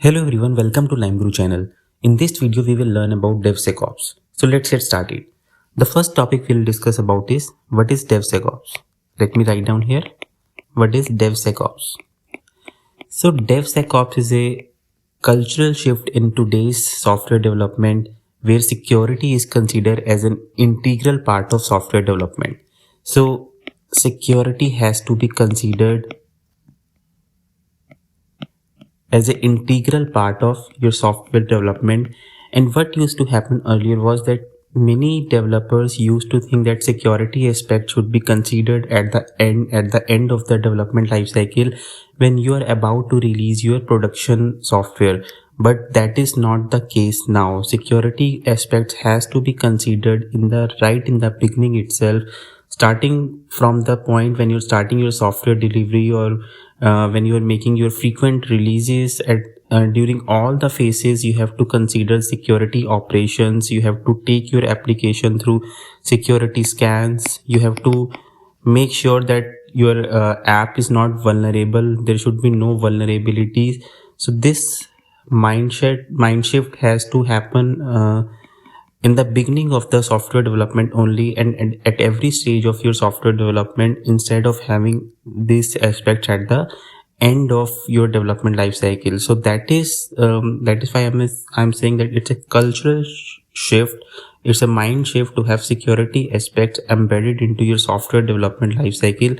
Hello everyone, welcome to LimeGuru channel. In this video, we will learn about Devsecops. So let's get started. The first topic we'll discuss about is what is Devsecops. Let me write down here. What is Devsecops? So Devsecops is a cultural shift in today's software development where security is considered as an integral part of software development. So security has to be considered as an integral part of your software development. And what used to happen earlier was that many developers used to think that security aspect should be considered at the end of the development lifecycle when you are about to release your production software. But that is not the case now. Security aspects has to be considered in the beginning itself, starting from the point when you're starting your software delivery, or when you are making your frequent releases. During all the phases, you have to consider security operations. You have to take your application through security scans. You have to make sure that your app is not vulnerable. There should be no vulnerabilities. So this mind shift has to happen in the beginning of the software development only, and at every stage of your software development, instead of having these aspects at the end of your development life cycle. So that is why I'm saying that it's a cultural shift. It's a mind shift to have security aspects embedded into your software development life cycle,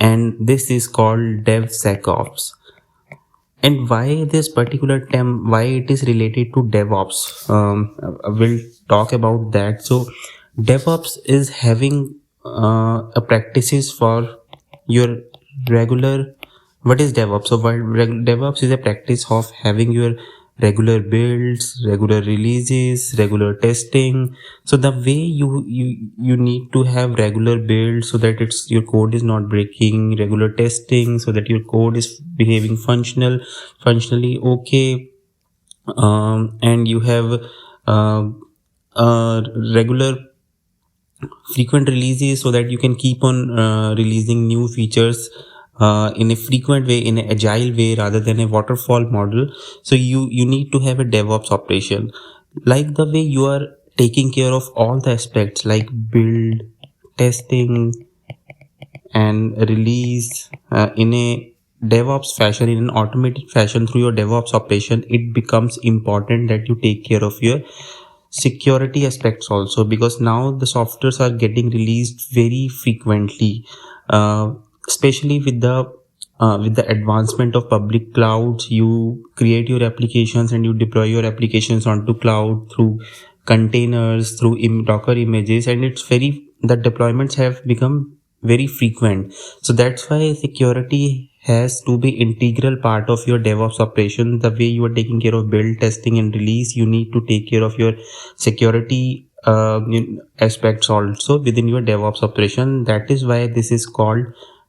and this is called DevSecOps. And why this particular term, why it is related to DevOps, we'll talk about that. So DevOps is having a practices for your regular. What is DevOps? So DevOps is a practice of having your regular builds, regular releases, regular testing. So the way you need to have regular builds so that it's your code is not breaking, regular testing so that your code is behaving functionally okay, and you have regular frequent releases so that you can keep on releasing new features in a frequent way, in an agile way, rather than a waterfall model. So you need to have a DevOps operation, like the way you are taking care of all the aspects like build, testing, and release in a DevOps fashion, in an automated fashion through your DevOps operation. It becomes important that you take care of your security aspects also, because now the softwares are getting released very frequently, especially with the advancement of public clouds. You create your applications and you deploy your applications onto cloud through containers, through Docker images, and the deployments have become very frequent. So that's why security has to be integral part of your DevOps operation. The way you are taking care of build, testing, and release, you need to take care of your security aspects also within your DevOps operation. That is why this is called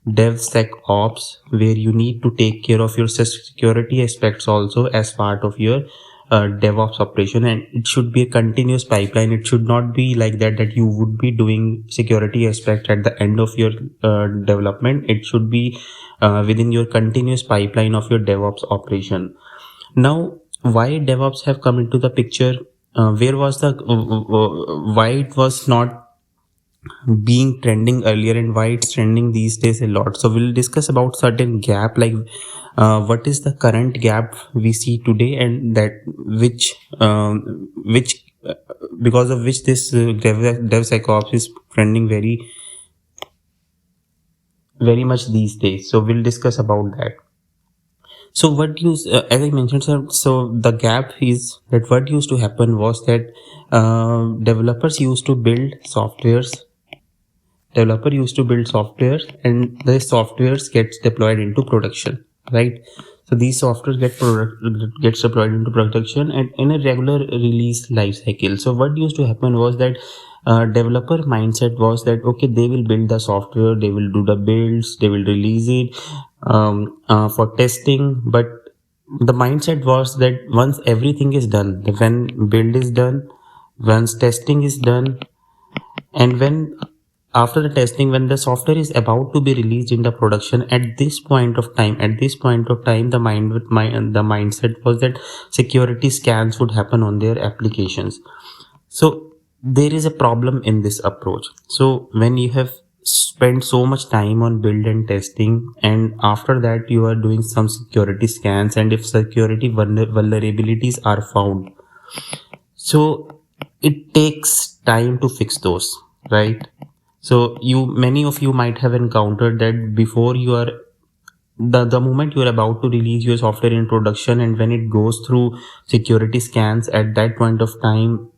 DevSecOps, where you need to take care of your security aspects also as part of your DevOps operation. And it should be a continuous pipeline. It should not be like that you would be doing security aspect at the end of your development. It should be within your continuous pipeline of your DevOps operation. Now, why DevOps have come into the picture? Where was the why it was not being trending earlier and why it's trending these days a lot? So we'll discuss about certain gap, like what is the current gap we see today, and that which because of which this DevSecOps is trending very much these days. So we'll discuss about that. So what used, as I mentioned, sir, so the gap is that what used to happen was that developers used to build softwares. Developer used to build software, and the softwares gets deployed into production, right? So these softwares gets deployed into production and in a regular release life cycle. So what used to happen was that developer mindset was that okay, they will build the software, they will do the builds, they will release it for testing. But the mindset was that once everything is done, when build is done, once testing is done, and when after the testing, when the software is about to be released in the production, at this point of time, the mindset was that security scans would happen on their applications. So there is a problem in this approach. So when you have spent so much time on build and testing, and after that you are doing some security scans, and if security vulnerabilities are found, so it takes time to fix those, right? So many of you might have encountered that before you are the moment you are about to release your software in production, and when it goes through security scans, at that point of time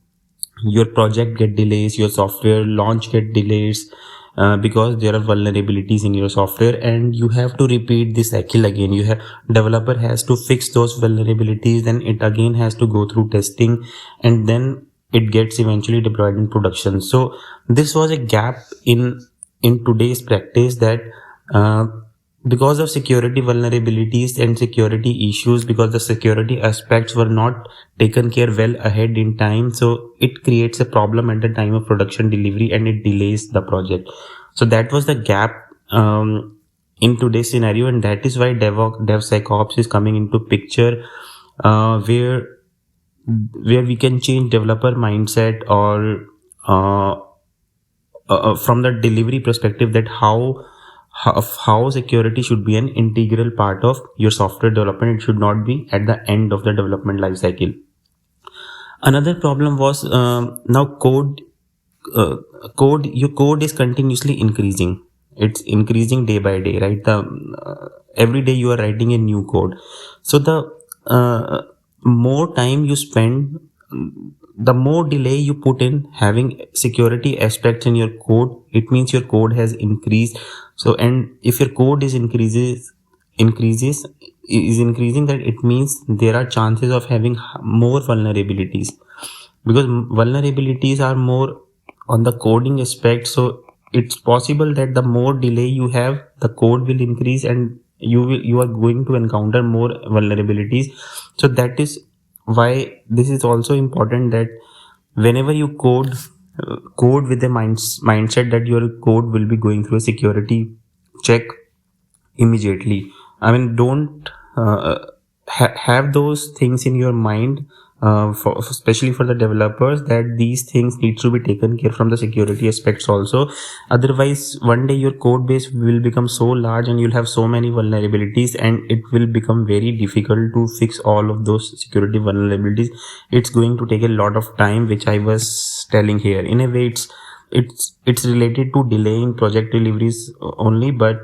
your project get delays, your software launch get delays, because there are vulnerabilities in your software, and you have to repeat this cycle again. Developer has to fix those vulnerabilities, then it again has to go through testing, and then it gets eventually deployed in production. So this was a gap in today's practice, that uh, because of security vulnerabilities and security issues, because the security aspects were not taken care well ahead in time, so it creates a problem at the time of production delivery, and it delays the project. So that was the gap in today's scenario, and that is why DevSecOps is coming into picture, where we can change developer mindset, or from the delivery perspective, that how security should be an integral part of your software development. It should not be at the end of the development life cycle. Another problem was, now uh, your code is continuously increasing. It's increasing day by day, right? Every day you are writing a new code. So the more time you spend, the more delay you put in having security aspects in your code, it means your code has increased. So, and if your code increases is increasing, that it means there are chances of having more vulnerabilities, because vulnerabilities are more on the coding aspect. So it's possible that the more delay you have, the code will increase, and you are going to encounter more vulnerabilities. So that is why this is also important, that whenever you code with a mindset that your code will be going through a security check immediately. I mean, don't have those things in your mind, especially for the developers, that these things need to be taken care from the security aspects also. Otherwise, one day your code base will become so large, and you'll have so many vulnerabilities, and it will become very difficult to fix all of those security vulnerabilities. It's going to take a lot of time, which I was telling here. In a way, it's related to delay in project deliveries only, but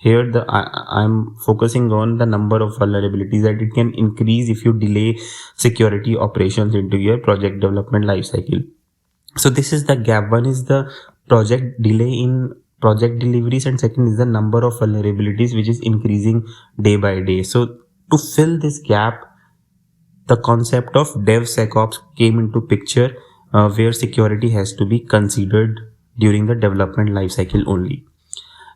here I'm focusing on the number of vulnerabilities that it can increase if you delay security operations into your project development lifecycle. So this is the gap. One is the project delay in project deliveries, and second is the number of vulnerabilities which is increasing day by day. So to fill this gap, the concept of DevSecOps came into picture, where security has to be considered during the development lifecycle only.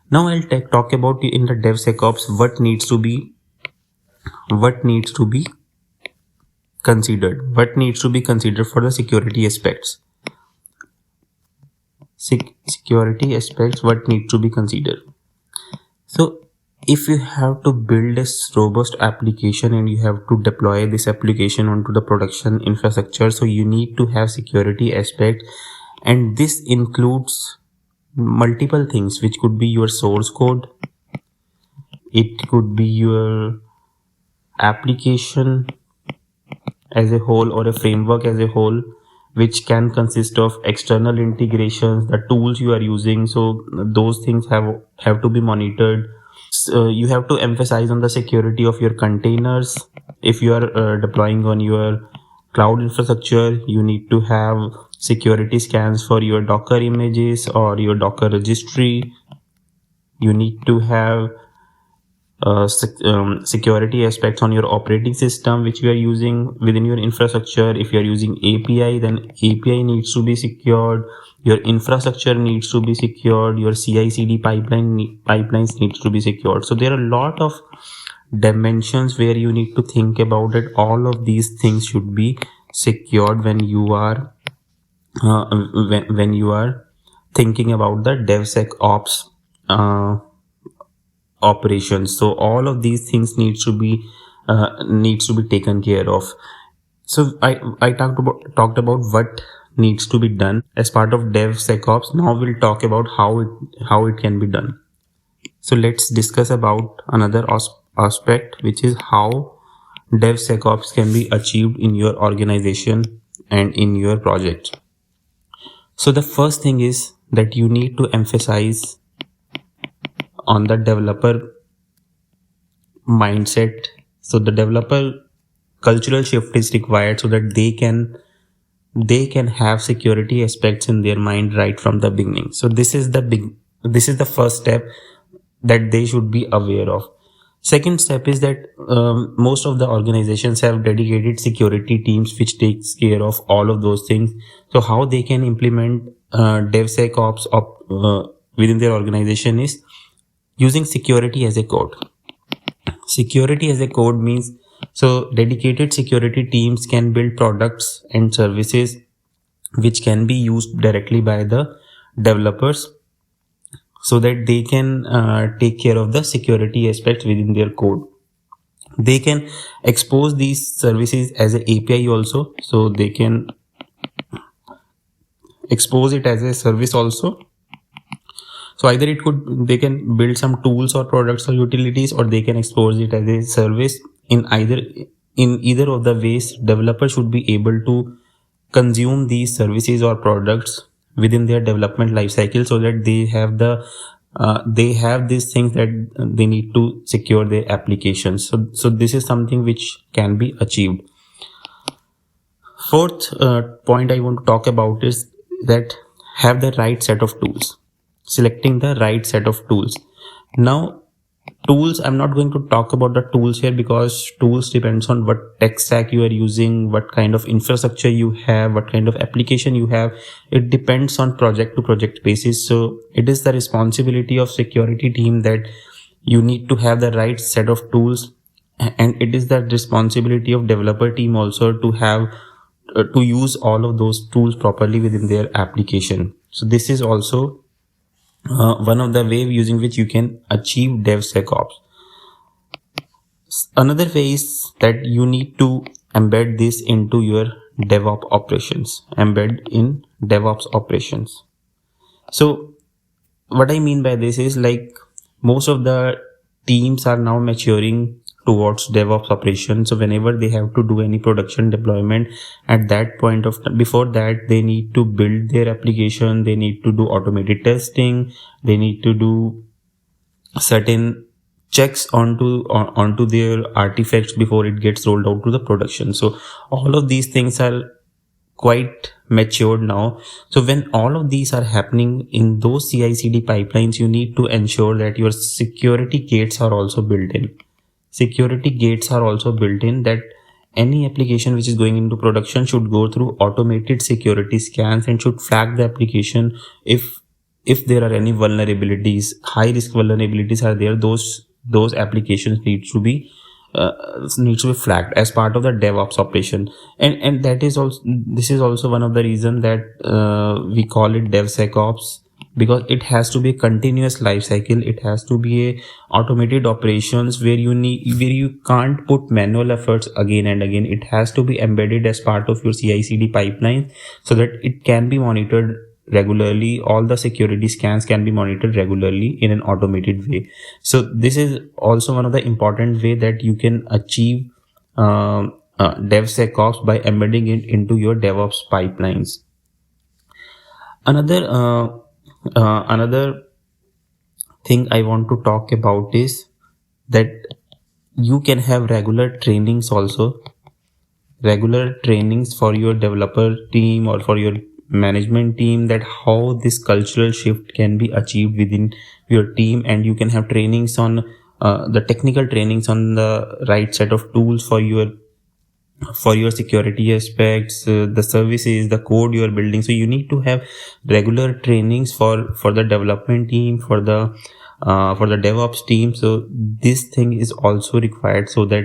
Now I'll talk about in the DevSecOps what needs to be considered for the security aspects. Security aspects, what need to be considered. So if you have to build a robust application and you have to deploy this application onto the production infrastructure, so you need to have security aspects, and this includes multiple things, which could be your source code, it could be your application as a whole, or a framework as a whole, which can consist of external integrations, the tools you are using. So those things have to be monitored. You have to emphasize on the security of your containers. If you are deploying on your cloud infrastructure, you need to have security scans for your Docker images or your Docker registry. You need to have security aspects on your operating system which you are using within your infrastructure. If you are using API, then API needs to be secured, your infrastructure needs to be secured, your CI/CD pipelines needs to be secured. So there are a lot of dimensions where you need to think about it. All of these things should be secured when you are thinking about the DevSecOps uh, operations. So all of these things needs to be taken care of. So I talked about what needs to be done as part of DevSecOps. Now we'll talk about how it can be done. So let's discuss about another aspect, which is how DevSecOps can be achieved in your organization and in your project. So the first thing is that you need to emphasize on the developer mindset. So the developer cultural shift is required so that they can have security aspects in their mind right from the beginning. So this is the first step that they should be aware of. Second step is that most of the organizations have dedicated security teams which takes care of all of those things. So how they can implement within their organization is using security as a code. Security as a code means, so dedicated security teams can build products and services which can be used directly by the developers so that they can take care of the security aspects within their code. They can expose these services as an API also, so they can expose it as a service also. So either they can build some tools or products or utilities, or they can expose it as a service. In either of the ways, developers should be able to consume these services or products within their development lifecycle, so that they have these things that they need to secure their applications. So this is something which can be achieved. Fourth point I want to talk about is that have the right set of tools. Selecting the right set of tools. Now, tools, I'm not going to talk about the tools here because tools depends on what tech stack you are using, what kind of infrastructure you have, what kind of application you have. It depends on project to project basis. So it is the responsibility of security team that you need to have the right set of tools, and it is the responsibility of developer team also to have to use all of those tools properly within their application. So this is also one of the way using which you can achieve DevSecOps. Another way is that you need to embed this into your DevOps operations. Embed in DevOps operations. So what I mean by this is, like, most of the teams are now maturing towards DevOps operations. So whenever they have to do any production deployment, at that point of time, before that, they need to build their application, they need to do automated testing, they need to do certain checks onto their artifacts before it gets rolled out to the production. So all of these things are quite matured now. So when all of these are happening in those CI/CD pipelines, you need to ensure that your security gates are also built in. Security gates are also built in, that any application which is going into production should go through automated security scans and should flag the application if there are any vulnerabilities, high risk vulnerabilities are there. Those applications needs to be flagged as part of the DevOps operation. And that is also, this is also one of the reason that we call it DevSecOps, because it has to be a continuous life cycle. It has to be a automated operations where you can't put manual efforts again and again. It has to be embedded as part of your CI/CD pipeline so that it can be monitored regularly. All the security scans can be monitored regularly in an automated way. So this is also one of the important way that you can achieve DevSecOps, by embedding it into your DevOps pipelines. Another thing I want to talk about is that you can have regular trainings also. Regular trainings for your developer team or for your management team, that how this cultural shift can be achieved within your team. And you can have trainings on the technical trainings on the right set of tools for your security aspects, the services, the code you are building. So you need to have regular trainings for the development team, for the DevOps team. So this thing is also required so that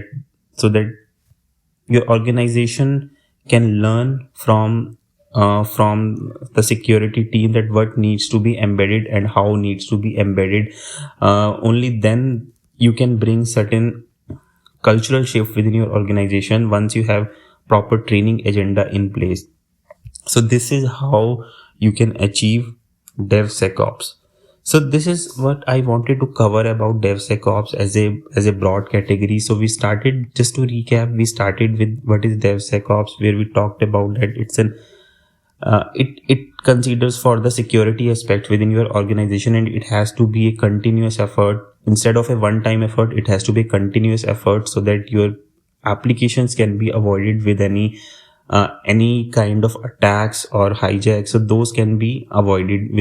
your organization can learn from from the security team that what needs to be embedded and how needs to be embedded. Only then you can bring certain cultural shift within your organization once you have proper training agenda in place. So this is how you can achieve DevSecOps. So this is what I wanted to cover about DevSecOps as a broad category. So we started, just to recap, we started with what is DevSecOps, where we talked about that it's an it considers for the security aspect within your organization, and it has to be a continuous effort. Instead of a one time effort, it has to be a continuous effort, so that your applications can be avoided with any kind of attacks or hijacks. So those can be avoided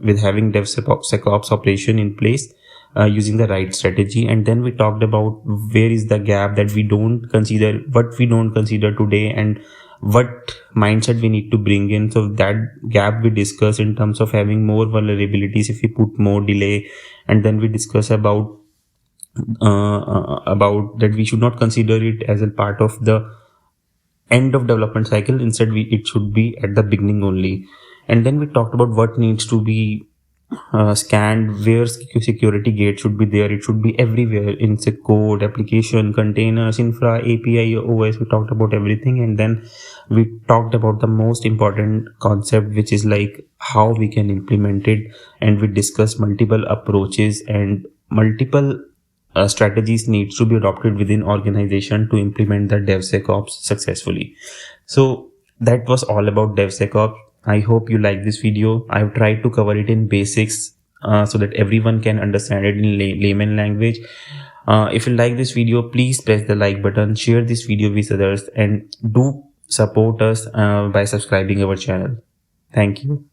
with having DevSecOps operation in place, using the right strategy. And then we talked about where is the gap that we don't consider, what we don't consider today, and what mindset we need to bring in. So that gap we discuss in terms of having more vulnerabilities if we put more delay. And then we discuss about that we should not consider it as a part of the end of development cycle. Instead, it should be at the beginning only. And then we talked about what needs to be scanned, where security gate should be there. It should be everywhere in the code, application, containers, infra, API, OS. We talked about everything. And then we talked about the most important concept, which is like how we can implement it. And we discussed multiple approaches and multiple strategies needs to be adopted within organization to implement the DevSecOps successfully. So that was all about DevSecOps. I hope you like this video. I've tried to cover it in basics so that everyone can understand it in layman language. If you like this video, please press the like button, share this video with others, and do support us by subscribing our channel. Thank you.